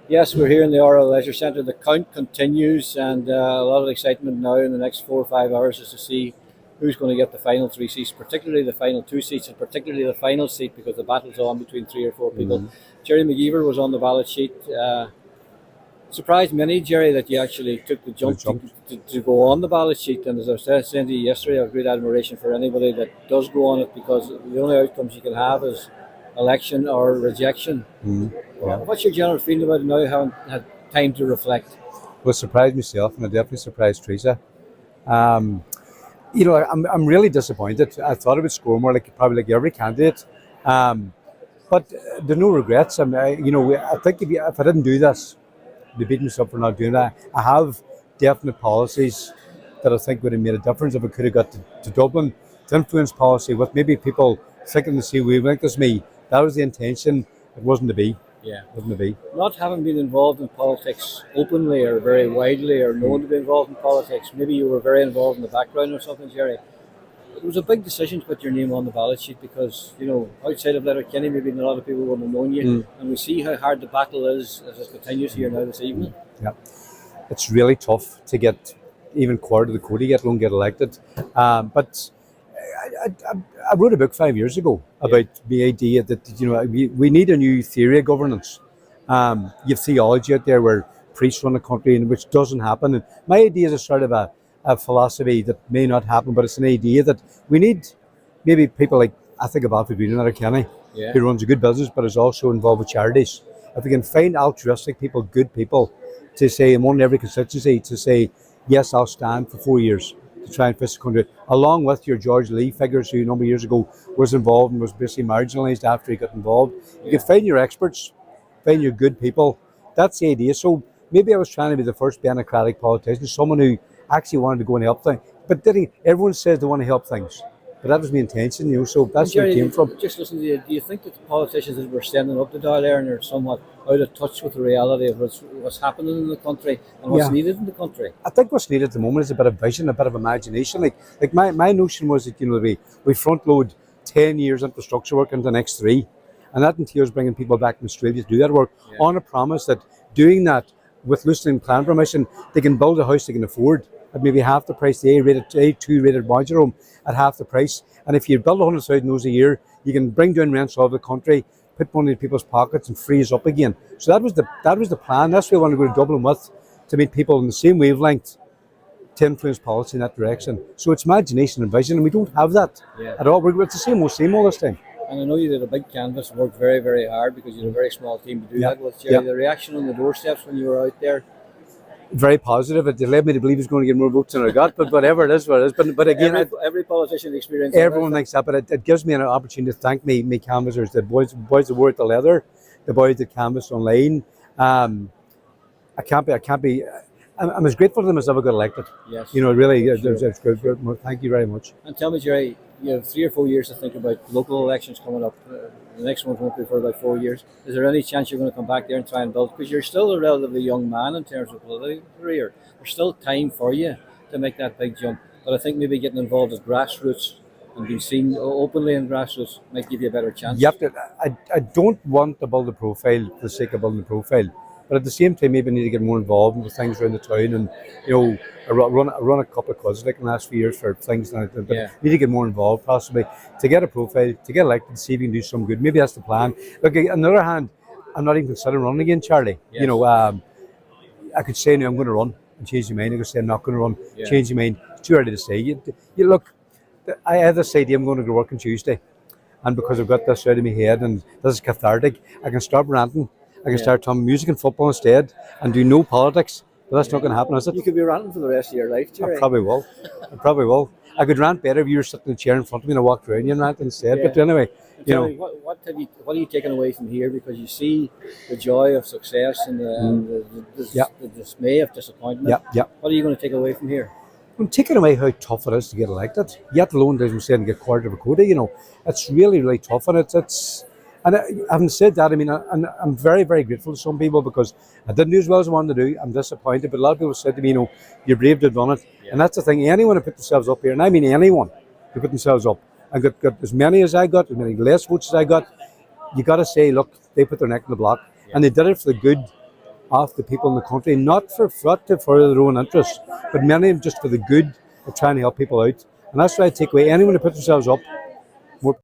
Yes, we're here in the Oral Leisure Centre. The count continues, and a lot of excitement now in the next 4 or 5 hours is to see who's going to get the final three seats, particularly the final two seats, and particularly the final seat because the battle's on between three or four people. Gerry McKeever was on the ballot sheet. Surprised many, Gerry, that you actually took the jump to go on the ballot sheet. And as I was saying to you yesterday, I have great admiration for anybody that does go on it because the only outcomes you can have is election or rejection. Yeah. What's your general feeling about it now, having had time to reflect? Well, surprised myself, and I definitely surprised Teresa. I'm really disappointed. I thought it would score more, probably like every candidate. But there are no regrets. I think if I didn't do this, to beat myself for not doing that. I have definite policies that I think would have made a difference if I could have got to Dublin. To influence policy with maybe people thinking the same wavelength as me. That was the intention. It wasn't to be. Yeah. Wasn't to be. Not having been involved in politics openly or very widely or known to be involved in politics, maybe you were very involved in the background or something, Gerry. It was a big decision to put your name on the ballot sheet because, outside of Letterkenny, maybe a lot of people wouldn't have known you. And we see how hard the battle is as it continues here now this evening. Yeah. It's really tough to get even quarter of the quota, let alone get elected. But I wrote a book 5 years ago about the idea that, we need a new theory of governance. You have theology out there where priests run a country, which doesn't happen. And my idea is a sort of a philosophy that may not happen, but it's an idea that we need maybe people like, I think of Alfred Green in Letterkenny, who runs a good business but is also involved with charities. If we can find altruistic people, good people, to say, in one every constituency, to say, yes, I'll stand for 4 years to try and fix the country, along with your George Lee figures who a number of years ago was involved and was basically marginalised after he got involved. You can find your experts, find your good people. That's the idea. So maybe I was trying to be the first democratic politician, someone who actually wanted to go and help things. But everyone says they want to help things. But that was my intention, so that's where it came from. Just listen to you. Do you think that the politicians that were standing up to Dáil Éireann are somewhat out of touch with the reality of what's happening in the country and what's needed in the country? I think what's needed at the moment is a bit of vision, a bit of imagination. Like my notion was that we front load 10 years infrastructure work into the next 3, and that entails bringing people back from Australia to do that work on a promise that doing that with loosening plan permission, they can build a house they can afford at maybe half the price, the A2 rated modular home at half the price. And if you build 100,000 those a year, you can bring down rents all over the country, put money in people's pockets and freeze up again. So that was the plan. That's what we want to go to Dublin with, to meet people in the same wavelength, to influence policy in that direction. So it's imagination and vision, and we don't have that at all. It's the same all this time. And I know you did a big canvas and worked very, very hard because you had a very small team to do that with, Gerry. The reaction on the doorsteps when you were out there? Very positive. It led me to believe he's going to get more votes than I got, but whatever, it is what it is. But again, every politician experience. Everyone thinks that, but it gives me an opportunity to thank me canvassers, the boys that wore the leather, the boys that canvassed online. I'm as grateful to them as I ever got elected. Yes. Really, it's good. Thank you very much. And tell me, Gerry, you have 3 or 4 years to think about local elections coming up. The next one won't be for about 4 years. Is there any chance you're going to come back there and try and build? Because you're still a relatively young man in terms of political career. There's still time for you to make that big jump. But I think maybe getting involved at grassroots and being seen openly in grassroots might give you a better chance. I don't want to build a profile for the sake of building a profile. But at the same time, maybe I need to get more involved with things around the town, and I run a couple of quizzes in the last few years for things. But need to get more involved, possibly to get a profile, to get elected, see if you can do some good. Maybe that's the plan. Look, on the other hand, I'm not even considering running again, Charlie. Yes. I could say no, I'm going to run and change my mind. I could say I'm not going to run, change my mind. It's too early to say. You look, I had this idea I'm going to go to work on Tuesday, and because I've got this out of my head and this is cathartic, I can stop ranting. I can start talking music and football instead and do no politics. But that's not going to happen, is it? You could be ranting for the rest of your life, Gerry. I probably will. I could rant better if you were sitting in a chair in front of me and I walked around you and rant instead. But anyway, what are you taking away from here? Because you see the joy of success and the dismay of disappointment. What are you going to take away from here? I'm taking away how tough it is to get elected. Yet alone, as we said, and get quarter of a quota. It's really, really tough, and it's. And having said that, I'm very, very grateful to some people because I didn't do as well as I wanted to do. I'm disappointed, but a lot of people said to me, you're brave to have done it. And that's the thing. Anyone who put themselves up here, and I mean anyone who put themselves up, and got as many as I got, as many less votes as I got, you got to say, look, they put their neck in the block, and they did it for the good of the people in the country, not to further their own interests, but many of them just for the good of trying to help people out. And that's what I take away. Anyone who puts themselves up